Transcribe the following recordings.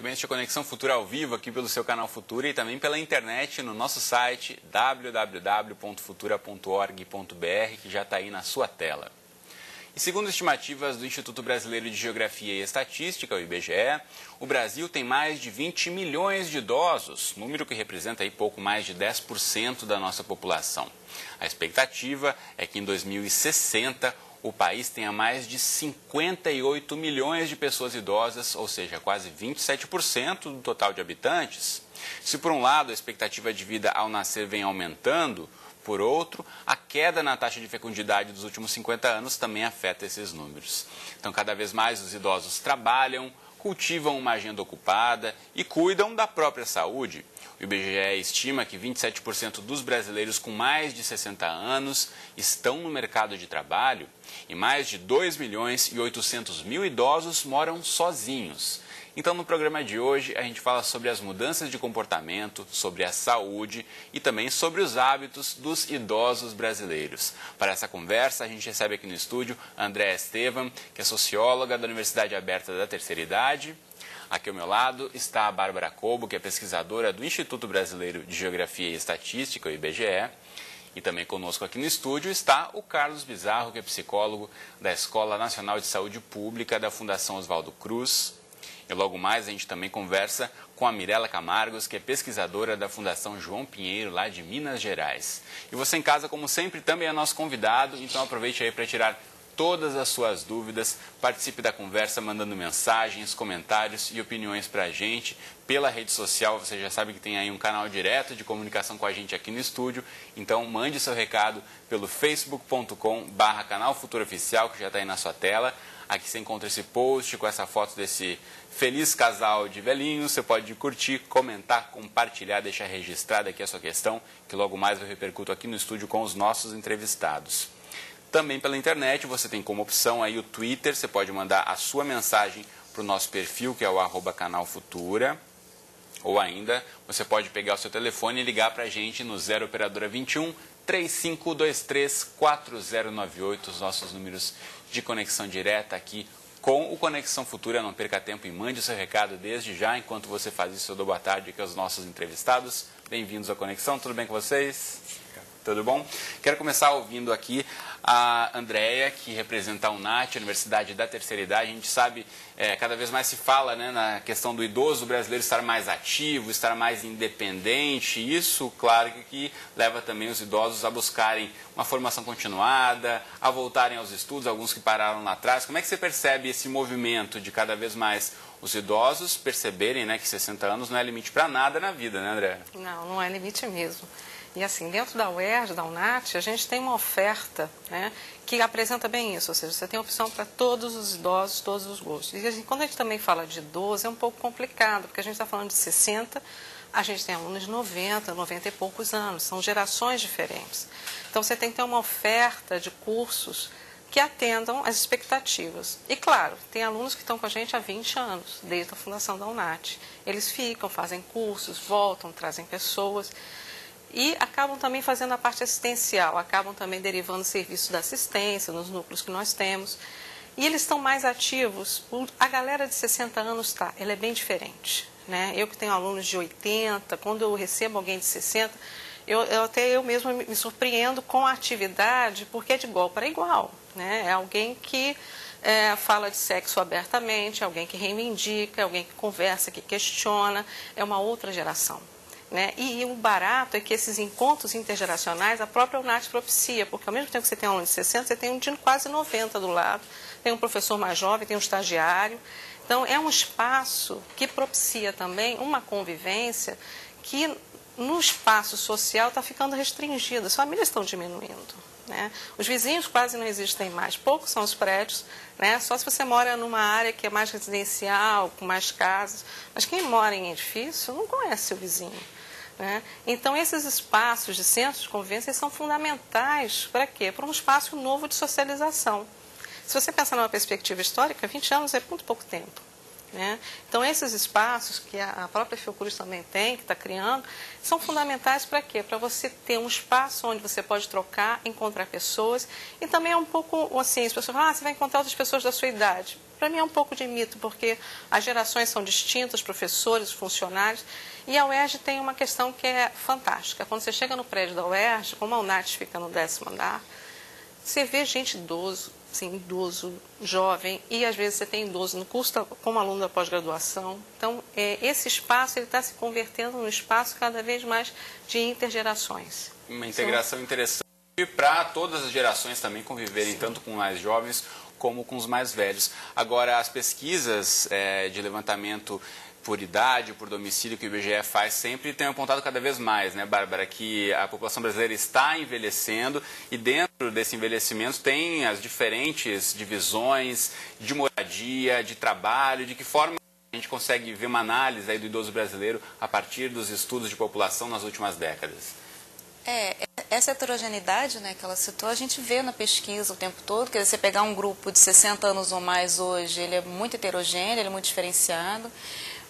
muito bem, este é Conexão Futura ao vivo aqui pelo seu canal Futura e também pela internet no nosso site www.futura.org.br, que já está aí na sua tela. E segundo estimativas do Instituto Brasileiro de Geografia e Estatística, o IBGE, o Brasil tem mais de 20 milhões de idosos, número que representa aí pouco mais de 10% da nossa população. A expectativa é que em 2060 o país tenha mais de 58 milhões de pessoas idosas, ou seja, quase 27% do total de habitantes. Se por um lado a expectativa de vida ao nascer vem aumentando, por outro, a queda na taxa de fecundidade dos últimos 50 anos também afeta esses números. Então, cada vez mais os idosos trabalham, cultivam uma agenda ocupada e cuidam da própria saúde. O IBGE estima que 27% dos brasileiros com mais de 60 anos estão no mercado de trabalho e mais de 2 milhões e 800 mil idosos moram sozinhos. Então, no programa de hoje, a gente fala sobre as mudanças de comportamento, sobre a saúde e também sobre os hábitos dos idosos brasileiros. Para essa conversa, a gente recebe aqui no estúdio a Andréa Estevam, que é socióloga da Universidade Aberta da Terceira Idade. Aqui ao meu lado está a Bárbara Cobo, que é pesquisadora do Instituto Brasileiro de Geografia e Estatística, o IBGE. E também conosco aqui no estúdio está o Carlos Bizarro, que é psicólogo da Escola Nacional de Saúde Pública da Fundação Oswaldo Cruz. E logo mais a gente também conversa com a Mirela Camargos, que é pesquisadora da Fundação João Pinheiro, lá de Minas Gerais. E você em casa, como sempre, também é nosso convidado, então aproveite aí para tirar todas as suas dúvidas, participe da conversa mandando mensagens, comentários e opiniões para a gente. Pela rede social, você já sabe que tem aí um canal direto de comunicação com a gente aqui no estúdio, então mande seu recado pelo facebook.com/canal Futura Oficial, que já está aí na sua tela. Aqui você encontra esse post com essa foto desse feliz casal de velhinhos. Você pode curtir, comentar, compartilhar, deixar registrada aqui a sua questão, que logo mais eu repercuto aqui no estúdio com os nossos entrevistados. Também pela internet, você tem como opção aí o Twitter. Você pode mandar a sua mensagem para o nosso perfil, que é o @canal Futura. Ou ainda, você pode pegar o seu telefone e ligar para a gente no 0 Operadora 21 3523 4098, os nossos números de conexão direta aqui com o Conexão Futura. Não perca tempo e mande o seu recado desde já. Enquanto você faz isso, eu dou boa tarde aqui aos nossos entrevistados. Bem-vindos à Conexão, tudo bem com vocês? Tudo bom? Quero começar ouvindo aqui a Andréa, que representa a UNAT, a Universidade da Terceira Idade. A gente sabe, cada vez mais se fala, né, na questão do idoso brasileiro estar mais ativo, estar mais independente. Isso, claro, que leva também os idosos a buscarem uma formação continuada, a voltarem aos estudos, alguns que pararam lá atrás. Como é que você percebe esse movimento de cada vez mais os idosos perceberem, né, que 60 anos não é limite para nada na vida, né, Andréa? Não, não é limite mesmo. E assim, dentro da UERJ, da UNAT, a gente tem uma oferta, né, que apresenta bem isso, ou seja, você tem opção para todos os idosos, todos os gostos. E assim, quando a gente também fala de idoso, é um pouco complicado, porque a gente está falando de 60, a gente tem alunos de 90, 90 e poucos anos, são gerações diferentes. Então você tem que ter uma oferta de cursos que atendam às expectativas. E claro, tem alunos que estão com a gente há 20 anos, desde a fundação da UNAT. Eles ficam, fazem cursos, voltam, trazem pessoas. E acabam também fazendo a parte assistencial, acabam também derivando serviços da assistência nos núcleos que nós temos. E eles estão mais ativos. A galera de 60 anos ela é bem diferente, né? Eu que tenho alunos de 80, quando eu recebo alguém de 60, eu mesma me surpreendo com a atividade, porque é de igual para igual, né? É alguém que fala de sexo abertamente, é alguém que reivindica, é alguém que conversa, que questiona, é uma outra geração. Né? E o barato é que esses encontros intergeracionais, a própria UNAT propicia, porque ao mesmo tempo que você tem um aluno de 60, você tem um de quase 90 do lado, tem um professor mais jovem, tem um estagiário. Então, é um espaço que propicia também uma convivência que no espaço social está ficando restringida, as famílias estão diminuindo. Né? Os vizinhos quase não existem mais, poucos são os prédios, né? Só se você mora numa área que é mais residencial, com mais casas, mas quem mora em edifício não conhece o vizinho. Né? Então, esses espaços de centros de convivência são fundamentais para quê? Para um espaço novo de socialização. Se você pensar numa perspectiva histórica, 20 anos é muito pouco tempo. Né? Então, esses espaços que a própria Fiocruz também tem, que está criando, são fundamentais para quê? Para você ter um espaço onde você pode trocar, encontrar pessoas. E também é um pouco assim, as pessoas falam, você vai encontrar outras pessoas da sua idade. para mim é um pouco de mito, porque as gerações são distintas, professores, funcionários, e a UERJ tem uma questão que é fantástica. Quando você chega no prédio da UERJ, como a UNAT fica no 10º andar, você vê gente idoso, jovem, e às vezes você tem idoso no curso como aluno da pós-graduação. Então, esse espaço está se convertendo num espaço cada vez mais de intergerações. Uma integração interessante para todas as gerações também conviverem, tanto com mais jovens como com os mais velhos. Agora, as pesquisas de levantamento por idade, por domicílio, que o IBGE faz sempre, tem apontado cada vez mais, né, Bárbara, que a população brasileira está envelhecendo e dentro desse envelhecimento tem as diferentes divisões de moradia, de trabalho, de que forma a gente consegue ver uma análise aí do idoso brasileiro a partir dos estudos de população nas últimas décadas. Essa heterogeneidade, né, que ela citou, a gente vê na pesquisa o tempo todo. Quer dizer, você pegar um grupo de 60 anos ou mais hoje, ele é muito heterogêneo, ele é muito diferenciado.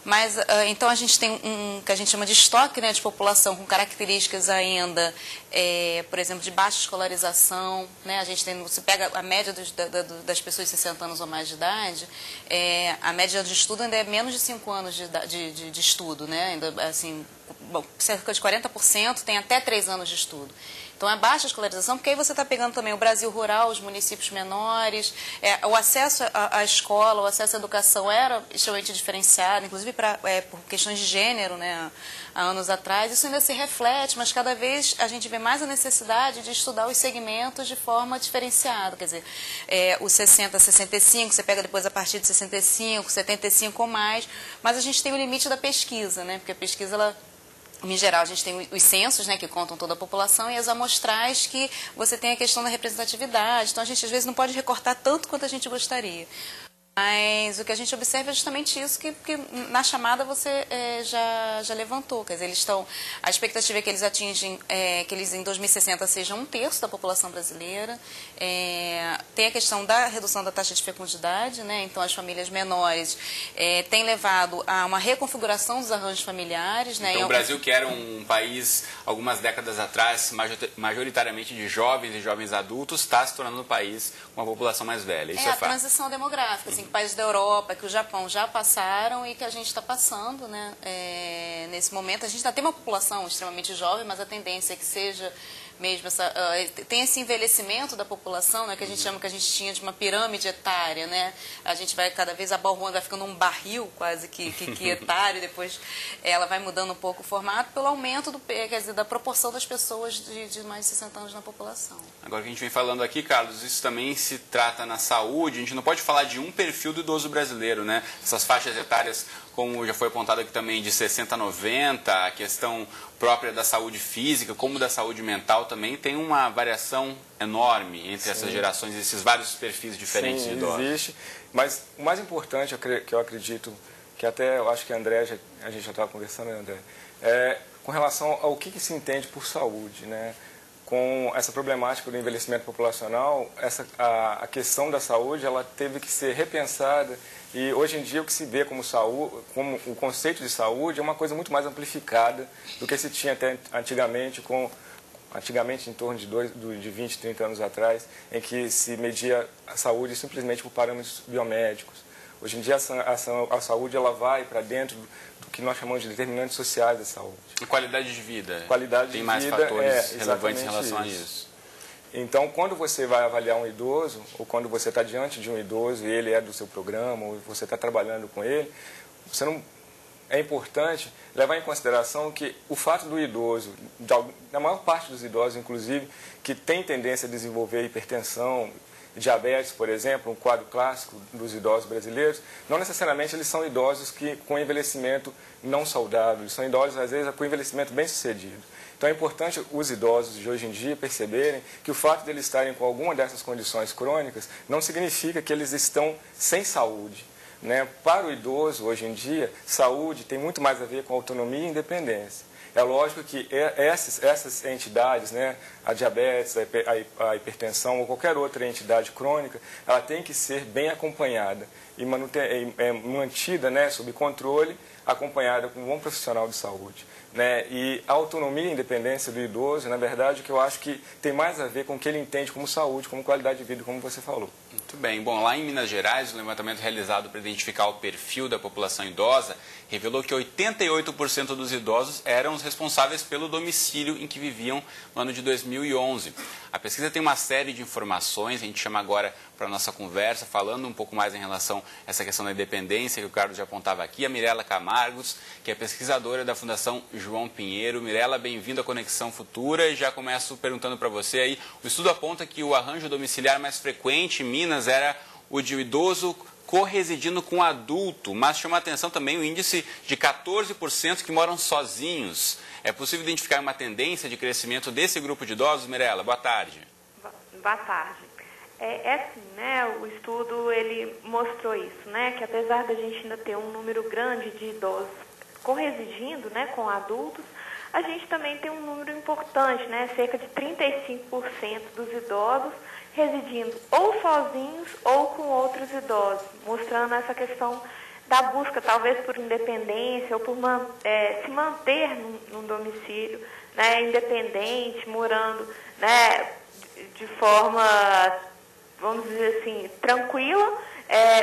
Mas, então, a gente tem um que a gente chama de estoque, né, de população com características ainda, por exemplo, de baixa escolarização. Né, a gente tem, você pega a média das pessoas de 60 anos ou mais de idade, a média de estudo ainda é menos de 5 anos de estudo. Né, ainda, assim, bom, cerca de 40% tem até 3 anos de estudo. Então, é baixa escolarização, porque aí você está pegando também o Brasil rural, os municípios menores, o acesso à escola, o acesso à educação era extremamente diferenciado, inclusive por questões de gênero, né, há anos atrás. Isso ainda se reflete, mas cada vez a gente vê mais a necessidade de estudar os segmentos de forma diferenciada. Quer dizer, os 60, 65, você pega depois a partir de 65, 75 ou mais, mas a gente tem o limite da pesquisa, né, porque a pesquisa, ela... Em geral, a gente tem os censos, né, que contam toda a população, e as amostrais, que você tem a questão da representatividade. Então, a gente, às vezes, não pode recortar tanto quanto a gente gostaria. Mas o que a gente observa é justamente isso que na chamada você já levantou. Quer dizer, a expectativa é que eles atingem, que eles em 2060 sejam 1/3 da população brasileira. Tem a questão da redução da taxa de fecundidade, né? Então as famílias menores têm levado a uma reconfiguração dos arranjos familiares. Né? Então o Brasil, que era um país, algumas décadas atrás, majoritariamente de jovens e jovens adultos, está se tornando um país com uma população mais velha. Isso é fato. A transição demográfica, assim, que países da Europa, que o Japão já passaram e que a gente está passando, né? Nesse momento. A gente ainda tem uma população extremamente jovem, mas a tendência é que seja mesmo tem esse envelhecimento da população, né, que a gente chama, que a gente tinha de uma pirâmide etária, né? A gente vai cada vez abalroando, vai ficando um barril quase que etário, depois ela vai mudando um pouco o formato pelo aumento quer dizer, da proporção das pessoas de mais de 60 anos na população. Agora que a gente vem falando aqui, Carlos, isso também se trata na saúde. A gente não pode falar de um perfil do idoso brasileiro, né? Essas faixas etárias, como já foi apontado aqui também, de 60 a 90, a questão própria da saúde física, como da saúde mental também, tem uma variação enorme entre essas gerações, esses vários perfis diferentes de idosos. Existe, mas o mais importante, que eu acredito, que até eu acho que a gente já estava conversando, né, André, com relação ao que se entende por saúde, né? Com essa problemática do envelhecimento populacional, a questão da saúde, ela teve que ser repensada, e hoje em dia o que se vê como saúde, como o conceito de saúde é uma coisa muito mais amplificada do que se tinha até antigamente, em torno de 20, 30 anos atrás, em que se media a saúde simplesmente por parâmetros biomédicos. Hoje em dia a saúde, ela vai para dentro do que nós chamamos de determinantes sociais da saúde. E qualidade de vida? Tem mais fatores relevantes em relação a isso. Então, quando você vai avaliar um idoso, ou quando você está diante de um idoso e ele é do seu programa, ou você está trabalhando com ele, é importante levar em consideração que o fato do idoso, da maior parte dos idosos, inclusive, que tem tendência a desenvolver hipertensão, diabetes, por exemplo, um quadro clássico dos idosos brasileiros, não necessariamente eles são idosos com envelhecimento não saudável, eles são idosos, às vezes, com envelhecimento bem sucedido. Então é importante os idosos de hoje em dia perceberem que o fato de eles estarem com alguma dessas condições crônicas não significa que eles estão sem saúde, né? Para o idoso, hoje em dia, saúde tem muito mais a ver com autonomia e independência. É lógico que essas entidades, né, a diabetes, a hipertensão ou qualquer outra entidade crônica, ela tem que ser bem acompanhada e mantida, né, sob controle acompanhada com um bom profissional de saúde. Né? E a autonomia e independência do idoso, na verdade, o que eu acho que tem mais a ver com o que ele entende como saúde, como qualidade de vida, como você falou. Muito bem. Bom, lá em Minas Gerais, o levantamento realizado para identificar o perfil da população idosa revelou que 88% dos idosos eram os responsáveis pelo domicílio em que viviam no ano de 2011. A pesquisa tem uma série de informações, a gente chama agora para a nossa conversa, falando um pouco mais em relação a essa questão da independência que o Carlos já apontava aqui, a Mirela Camargos, que é pesquisadora da Fundação João Pinheiro. Mirela, bem-vindo à Conexão Futura, e já começo perguntando para você aí, o estudo aponta que o arranjo domiciliar mais frequente em Minas era o de um idoso corresidindo com adulto, mas chama a atenção também o índice de 14% que moram sozinhos. É possível identificar uma tendência de crescimento desse grupo de idosos? Mirela, boa tarde. Boa tarde. É assim, né, o estudo ele mostrou isso, né, que apesar da gente ainda ter um número grande de idosos corresidindo, né, com adultos, a gente também tem um número importante, né, cerca de 35% dos idosos residindo ou sozinhos ou com outros idosos, mostrando essa questão da busca, talvez por independência ou por se manter num domicílio, né, independente, morando, né, de forma, vamos dizer assim, tranquila,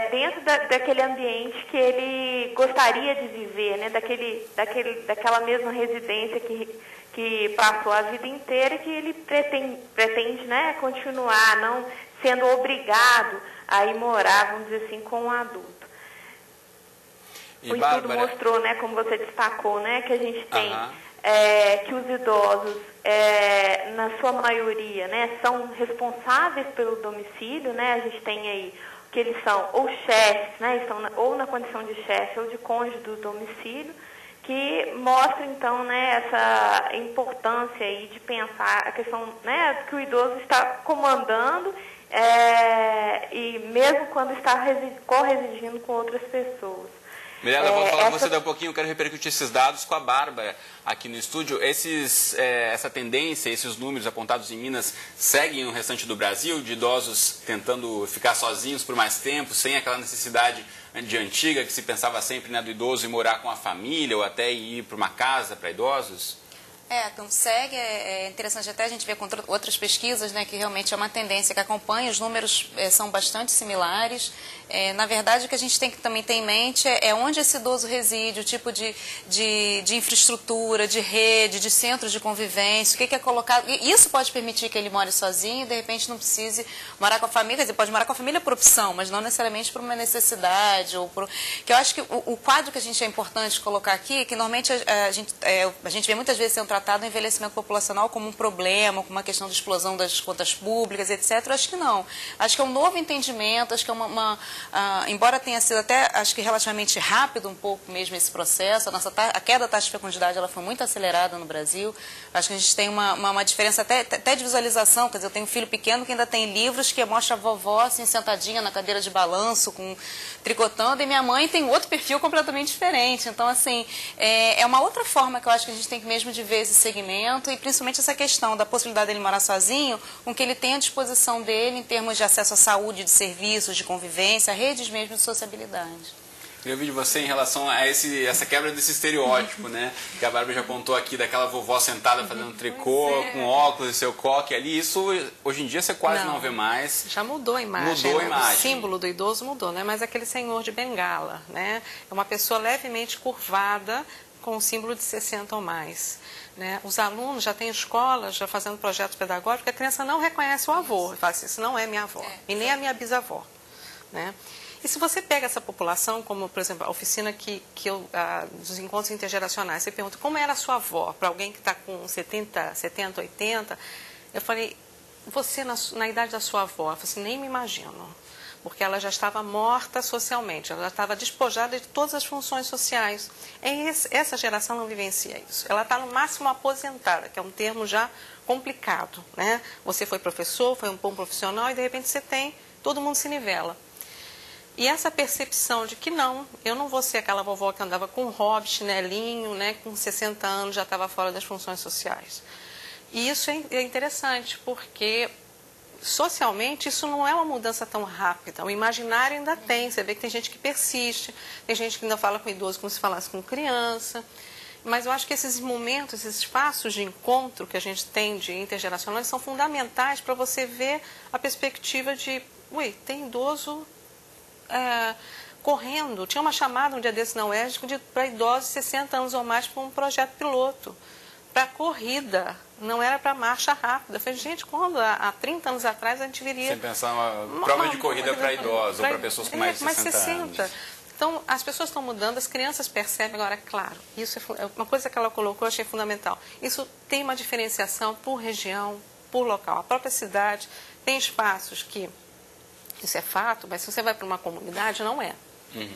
dentro daquele ambiente que ele gostaria de viver, né, daquela mesma residência que passou a vida inteira e que ele pretende, né, continuar, não sendo obrigado a ir morar, vamos dizer assim, com um adulto. E o estudo mostrou, né, como você destacou, né, que a gente tem que os idosos, na sua maioria, né, são responsáveis pelo domicílio, né, a gente tem aí que eles são ou chefes, né, estão ou na condição de chefe ou de cônjuge do domicílio, que mostra, então, né, essa importância aí de pensar a questão, né, que o idoso está comandando e mesmo quando está corresidindo com outras pessoas. Mirela, vou falar com você daqui a pouquinho, eu quero repercutir esses dados com a Bárbara aqui no estúdio. Essa tendência, esses números apontados em Minas, seguem no restante do Brasil, de idosos tentando ficar sozinhos por mais tempo, sem aquela necessidade de antiga que se pensava sempre, né, do idoso ir morar com a família ou até ir para uma casa para idosos? Então segue, é interessante até a gente ver com outras pesquisas, né, que realmente é uma tendência que acompanha, os números são bastante similares. Na verdade, o que a gente tem que também ter em mente é onde esse idoso reside, o tipo de infraestrutura, de rede, de centro de convivência, o que é colocado. E isso pode permitir que ele more sozinho e, de repente, não precise morar com a família. Quer dizer, pode morar com a família por opção, mas não necessariamente por uma necessidade. Que eu acho que o quadro que a gente é importante colocar aqui, que normalmente a gente vê muitas vezes sendo tratado o envelhecimento populacional como um problema, como uma questão de explosão das contas públicas, etc. Eu acho que não. Acho que é um novo entendimento, acho que é embora tenha sido até, acho que relativamente rápido um pouco mesmo esse processo, a queda da taxa de fecundidade ela foi muito acelerada no Brasil. Acho que a gente tem uma diferença até de visualização, quer dizer, eu tenho um filho pequeno que ainda tem livros que mostra a vovó assim, sentadinha na cadeira de balanço, tricotando, e minha mãe tem outro perfil completamente diferente. Então, assim, é uma outra forma que eu acho que a gente tem que mesmo de ver esse segmento, e principalmente essa questão da possibilidade dele morar sozinho, com que ele tem à disposição dele em termos de acesso à saúde, de serviços, de convivência, redes mesmo de sociabilidade. Eu vi de você em relação a essa quebra desse estereótipo, né? Que a Bárbara já apontou aqui, daquela vovó sentada fazendo tricô, com óculos e seu coque ali. Isso, hoje em dia, você quase não vê mais. Já mudou a imagem. Mudou a imagem. O símbolo do idoso mudou, né? Mas aquele senhor de bengala, né? É uma pessoa levemente curvada, com o símbolo de 60 ou mais. Né? Os alunos já têm escolas, já fazendo projetos pedagógicos, a criança não reconhece o avô. Fala assim, isso não é minha avó, e nem a minha bisavó. Né? E se você pega essa população, como, por exemplo, a oficina dos encontros intergeracionais, você pergunta como era a sua avó, para alguém que está com 70, 80, eu falei, você na idade da sua avó? Eu falei assim, nem me imagino. Porque ela já estava morta socialmente, ela já estava despojada de todas as funções sociais. Essa geração não vivencia isso. Ela está no máximo aposentada, que é um termo já complicado. Né? Você foi professor, foi um bom profissional e de repente você tem, todo mundo se nivela. E essa percepção de que não, eu não vou ser aquela vovó que andava com hobby, chinelinho, né, com 60 anos já estava fora das funções sociais. E isso é interessante, porque socialmente isso não é uma mudança tão rápida. O imaginário ainda tem. Você vê que tem gente que persiste, tem gente que ainda fala com idoso como se falasse com criança. Mas eu acho que esses momentos, esses espaços de encontro que a gente tem de intergeracionais são fundamentais para você ver a perspectiva de, tem idoso correndo. Tinha uma chamada um dia desse na UERJ para idosos de 60 anos ou mais para um projeto piloto, para corrida, não era para marcha rápida. Eu falei, gente, quando há 30 anos atrás a gente viria... Sem pensar uma prova de corrida para idosos ou para pessoas com mais de 60 anos. Então, as pessoas estão mudando, as crianças percebem. Agora, claro, isso é uma coisa que ela colocou, eu achei fundamental. Isso tem uma diferenciação por região, por local. A própria cidade tem espaços que, isso é fato, mas se você vai para uma comunidade, não é.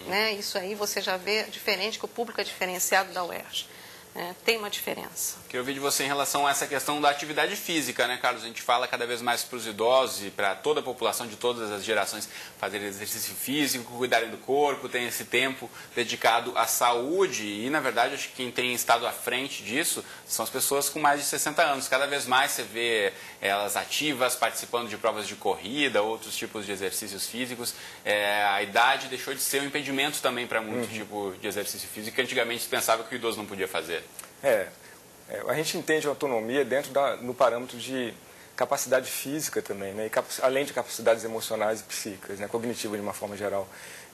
Né? Isso aí você já vê diferente, que o público é diferenciado da UERJ. Tem uma diferença. Queria ouvir de você em relação a essa questão da atividade física, né, Carlos? A gente fala cada vez mais para os idosos e para toda a população de todas as gerações fazerem exercício físico, cuidarem do corpo, tem esse tempo dedicado à saúde e, na verdade, acho que quem tem estado à frente disso são as pessoas com mais de 60 anos. Cada vez mais você vê elas ativas, participando de provas de corrida, outros tipos de exercícios físicos. A idade deixou de ser um impedimento também para muito tipo de exercício físico que antigamente se pensava que o idoso não podia fazer. A gente entende a autonomia dentro no parâmetro de capacidade física também, né? Além de capacidades emocionais e psíquicas, né? Cognitivas de uma forma geral.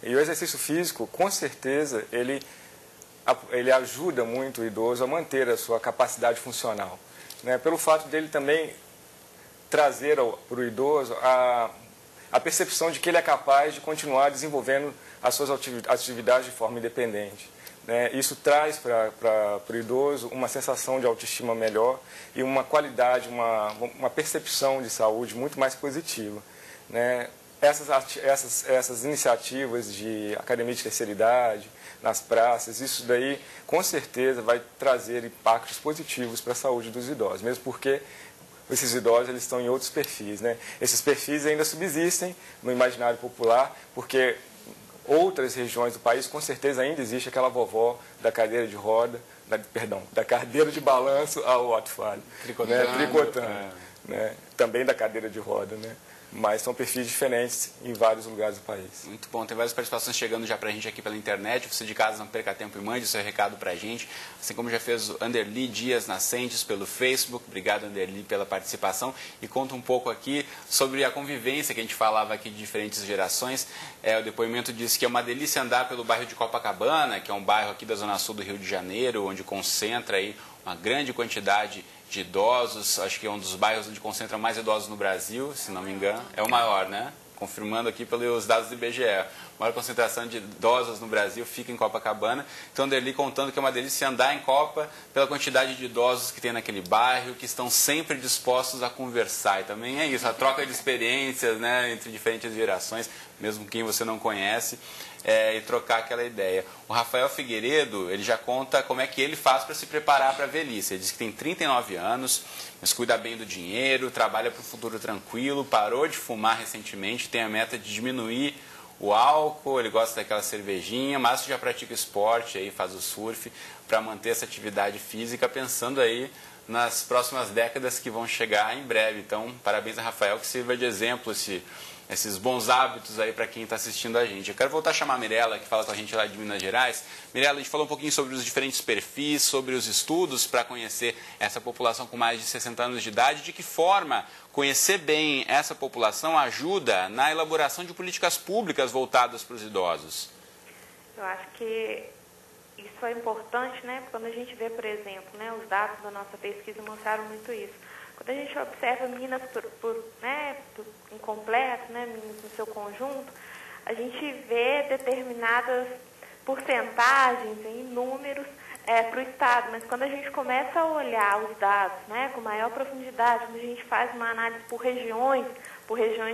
E o exercício físico, com certeza, ele ajuda muito o idoso a manter a sua capacidade funcional, né? Pelo fato dele também trazer para o idoso a percepção de que ele é capaz de continuar desenvolvendo as suas atividades de forma independente. Isso traz para o idoso uma sensação de autoestima melhor e uma qualidade, uma percepção de saúde muito mais positiva. Essas iniciativas de academia de terceira idade, nas praças, isso daí com certeza vai trazer impactos positivos para a saúde dos idosos, mesmo porque esses idosos eles estão em outros perfis. Esses perfis ainda subsistem no imaginário popular, porque outras regiões do país, com certeza, ainda existe aquela vovó da cadeira de roda, da cadeira de balanço ao ato falho, tricotando, também da cadeira de roda, mas são perfis diferentes em vários lugares do país. Muito bom, tem várias participações chegando já pra gente aqui pela internet. Você de casa não perca tempo e mande o seu recado pra gente, assim como já fez o Anderli Dias Nascentes pelo Facebook. Obrigado, Anderli, pela participação, e conta um pouco aqui sobre a convivência que a gente falava aqui de diferentes gerações. O depoimento diz que é uma delícia andar pelo bairro de Copacabana, que é um bairro aqui da Zona Sul do Rio de Janeiro, onde concentra aí uma grande quantidade de idosos. Acho que é um dos bairros onde concentra mais idosos no Brasil, se não me engano. É o maior, né? Confirmando aqui pelos dados do IBGE. A maior concentração de idosos no Brasil fica em Copacabana. Então, Anderli contando que é uma delícia andar em Copa pela quantidade de idosos que tem naquele bairro, que estão sempre dispostos a conversar. E também é isso, a troca de experiências, entre diferentes gerações, mesmo quem você não conhece, e trocar aquela ideia. O Rafael Figueiredo, ele já conta como é que ele faz para se preparar para a velhice. Ele diz que tem 39 anos, mas cuida bem do dinheiro, trabalha para o futuro tranquilo, parou de fumar recentemente, tem a meta de diminuir o álcool, ele gosta daquela cervejinha, mas já pratica esporte, aí faz o surf, para manter essa atividade física, pensando aí nas próximas décadas que vão chegar em breve. Então, parabéns a Rafael, que sirva de exemplo esses bons hábitos aí para quem está assistindo a gente. Eu quero voltar a chamar a Mirela, que fala com a gente lá de Minas Gerais. Mirela, a gente falou um pouquinho sobre os diferentes perfis, sobre os estudos para conhecer essa população com mais de 60 anos de idade. De que forma conhecer bem essa população ajuda na elaboração de políticas públicas voltadas para os idosos? Eu acho que isso é importante, quando a gente vê, por exemplo, os dados da nossa pesquisa mostraram muito isso. Quando a gente observa Minas incompleto, Minas no seu conjunto, a gente vê determinadas porcentagens em números para o Estado, mas quando a gente começa a olhar os dados com maior profundidade, quando a gente faz uma análise por regiões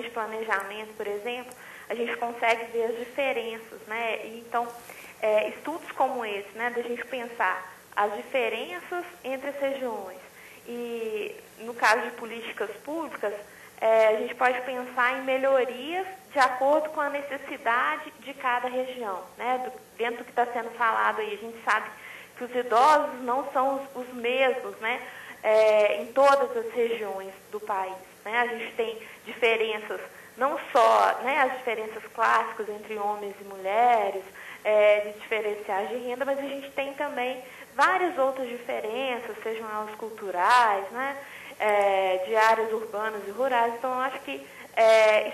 de planejamento, por exemplo, a gente consegue ver as diferenças. E, então, estudos como esse, da gente pensar as diferenças entre as regiões, e no caso de políticas públicas, a gente pode pensar em melhorias de acordo com a necessidade de cada região. Dentro do que está sendo falado aí, a gente sabe que os idosos não são os mesmos em todas as regiões do país. né? A gente tem diferenças, não só, né, as diferenças clássicas entre homens e mulheres, de diferenciais de renda, mas a gente tem também várias outras diferenças, sejam elas culturais, né, de áreas urbanas e rurais. Então, eu acho que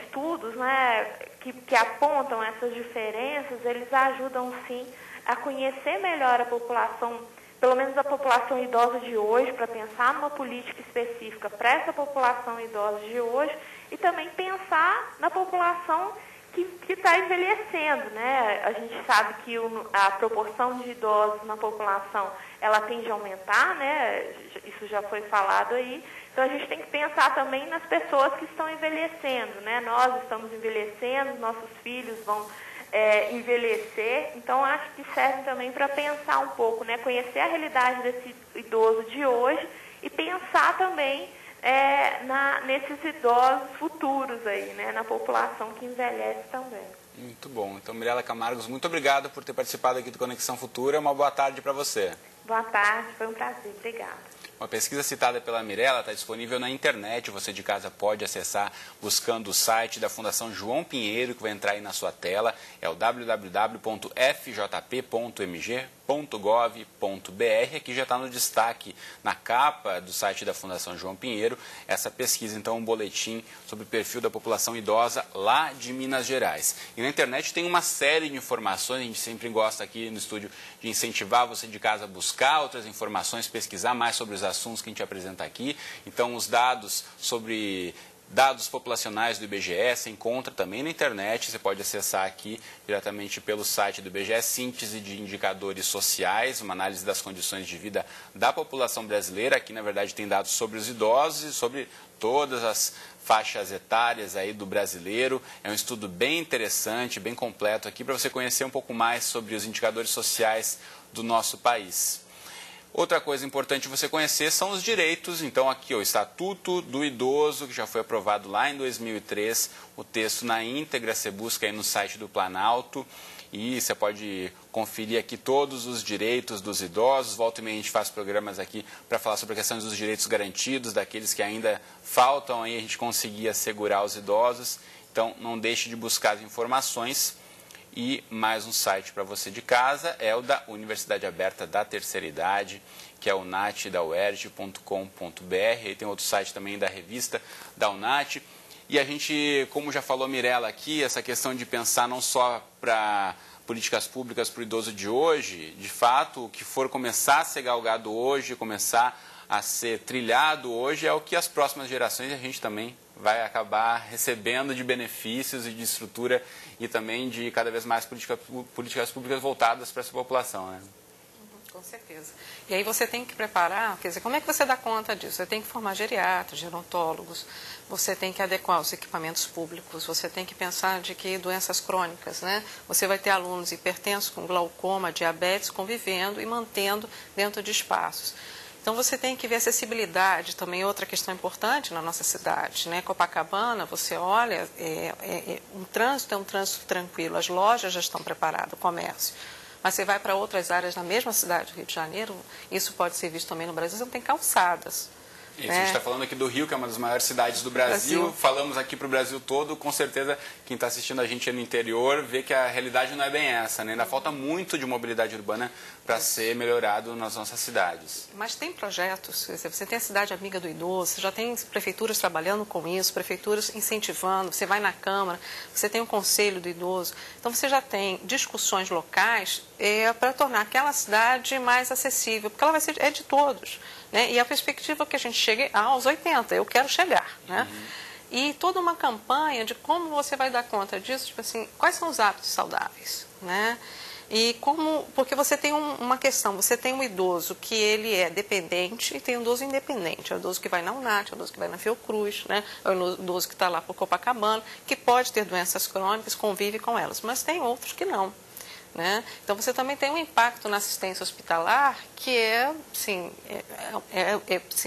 estudos, né, que apontam essas diferenças, eles ajudam, sim, a conhecer melhor a população, pelo menos a população idosa de hoje, para pensar numa política específica para essa população idosa de hoje, e também pensar na população que está envelhecendo, né? A gente sabe que a proporção de idosos na população, ela tende a aumentar, né? Isso já foi falado aí. Então, a gente tem que pensar também nas pessoas que estão envelhecendo, né? Nós estamos envelhecendo, nossos filhos vão envelhecer. Então, acho que serve também para pensar um pouco, né? Conhecer a realidade desse idoso de hoje e pensar também nesses idosos futuros aí, né? Na população que envelhece também. Muito bom. Então, Mirela Camargos, muito obrigado por ter participado aqui do Conexão Futura. Uma boa tarde para você. Boa tarde, foi um prazer. Obrigada. Uma pesquisa citada pela Mirela está disponível na internet, você de casa pode acessar buscando o site da Fundação João Pinheiro, que vai entrar aí na sua tela, é o www.fjp.mg.gov.br, aqui já está no destaque, na capa do site da Fundação João Pinheiro, essa pesquisa, então, um boletim sobre o perfil da população idosa lá de Minas Gerais. E na internet tem uma série de informações, a gente sempre gosta aqui no estúdio de incentivar você de casa a buscar outras informações, pesquisar mais sobre os assuntos que a gente apresenta aqui. Então, os dados sobre dados populacionais do IBGE se encontra também na internet. Você pode acessar aqui diretamente pelo site do IBGE, síntese de indicadores sociais, uma análise das condições de vida da população brasileira. Aqui, na verdade, tem dados sobre os idosos e sobre todas as faixas etárias aí do brasileiro. É um estudo bem interessante, bem completo aqui, para você conhecer um pouco mais sobre os indicadores sociais do nosso país. Outra coisa importante você conhecer são os direitos. Então, aqui o Estatuto do Idoso, que já foi aprovado lá em 2003. O texto na íntegra você busca aí no site do Planalto. E você pode conferir aqui todos os direitos dos idosos. Volta e meia a gente faz programas aqui para falar sobre a questão dos direitos garantidos, daqueles que ainda faltam aí a gente conseguir assegurar os idosos. Então, não deixe de buscar as informações. E mais um site para você de casa é o da Universidade Aberta da Terceira Idade, que é o unat.uerj.com.br. Aí tem outro site também da revista da UNAT. E a gente, como já falou a Mirela aqui, essa questão de pensar não só para políticas públicas para o idoso de hoje, de fato, o que for começar a ser galgado hoje, começar a ser trilhado hoje, é o que as próximas gerações a gente também vai acabar recebendo de benefícios e de estrutura e também de cada vez mais políticas públicas voltadas para essa população, né? Com certeza. E aí você tem que preparar, quer dizer, como é que você dá conta disso? Você tem que formar geriatras, gerontólogos, você tem que adequar os equipamentos públicos, você tem que pensar de que doenças crônicas, né? Você vai ter alunos hipertensos com glaucoma, diabetes, convivendo e mantendo dentro de espaços. Então, você tem que ver acessibilidade, também outra questão importante na nossa cidade, né? Copacabana, você olha, um trânsito é um trânsito tranquilo, as lojas já estão preparadas, o comércio. Mas você vai para outras áreas na mesma cidade do Rio de Janeiro, isso pode ser visto também no Brasil, você não tem calçadas. Isso, a gente está falando aqui do Rio, que é uma das maiores cidades do Brasil. Falamos aqui para o Brasil todo. Com certeza, quem está assistindo a gente no interior vê que a realidade não é bem essa, né? Ainda falta muito de mobilidade urbana para ser melhorado nas nossas cidades. Mas tem projetos. Você tem a Cidade Amiga do Idoso, você já tem prefeituras trabalhando com isso, prefeituras incentivando, você vai na Câmara, você tem o Conselho do Idoso. Então, você já tem discussões locais para tornar aquela cidade mais acessível, porque ela vai ser de todos. Né? E a perspectiva é que a gente chegue aos 80, eu quero chegar. Né? E toda uma campanha de como você vai dar conta disso, tipo assim, quais são os hábitos saudáveis, né? E como, porque você tem uma questão, você tem um idoso que ele é dependente e tem um idoso independente, é o idoso que vai na UNAT, é o idoso que vai na Fiocruz, né? É o idoso que está lá por Copacabana, que pode ter doenças crônicas, convive com elas, mas tem outros que não. Né? Então, você também tem um impacto na assistência hospitalar que assim,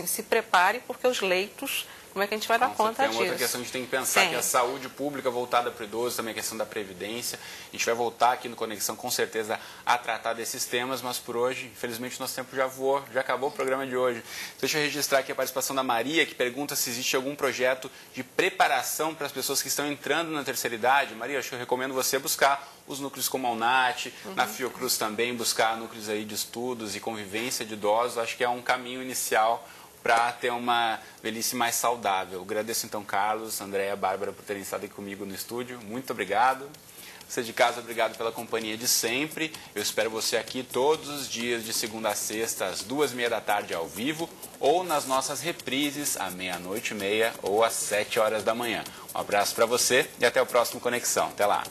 se prepare porque os leitos Como é que a gente vai dar conta Tem disso? uma outra questão, a gente tem que pensar Tem. que a saúde pública voltada para o idoso, também a questão da previdência. A gente vai voltar aqui no Conexão, com certeza, a tratar desses temas, mas por hoje, infelizmente, nosso tempo já voou, já acabou o programa de hoje. Deixa eu registrar aqui a participação da Maria, que pergunta se existe algum projeto de preparação para as pessoas que estão entrando na terceira idade. Maria, acho que eu recomendo você buscar os núcleos como a UNAT, na Fiocruz também, buscar núcleos aí de estudos e convivência de idosos. Acho que é um caminho inicial para ter uma velhice mais saudável. Agradeço então, Carlos, Andréia, Bárbara, por terem estado aqui comigo no estúdio. Muito obrigado. Você de casa, obrigado pela companhia de sempre. Eu espero você aqui todos os dias, de segunda a sexta, às 2h30 da tarde, ao vivo, ou nas nossas reprises, à 00h30 ou às 7h da manhã. Um abraço para você e até o próximo Conexão. Até lá.